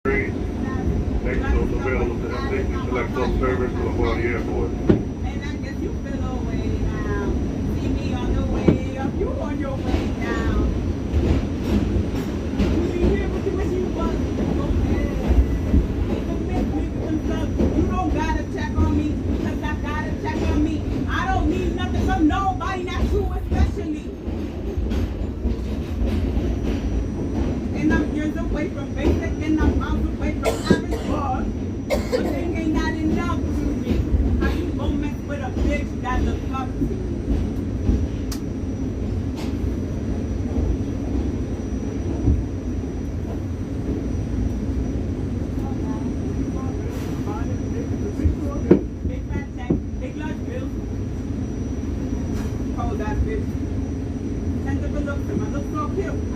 Next to the middle of the take you select those service to avoid the airport. And I guess you feel away now. See me on the way up, you on your way down. You be here with you when you want to go ahead. Make a make themselves. You don't gotta check on me, because I gotta check on me. I don't need nothing from nobody, not you especially. And I'm years away from basic, and I'm miles away from average boss. But they ain't not enough to me. How you gon' mess with a bitch that looks up to you? Big fat check, big large bill. Cold ass bitch. Send the look to my look so cute.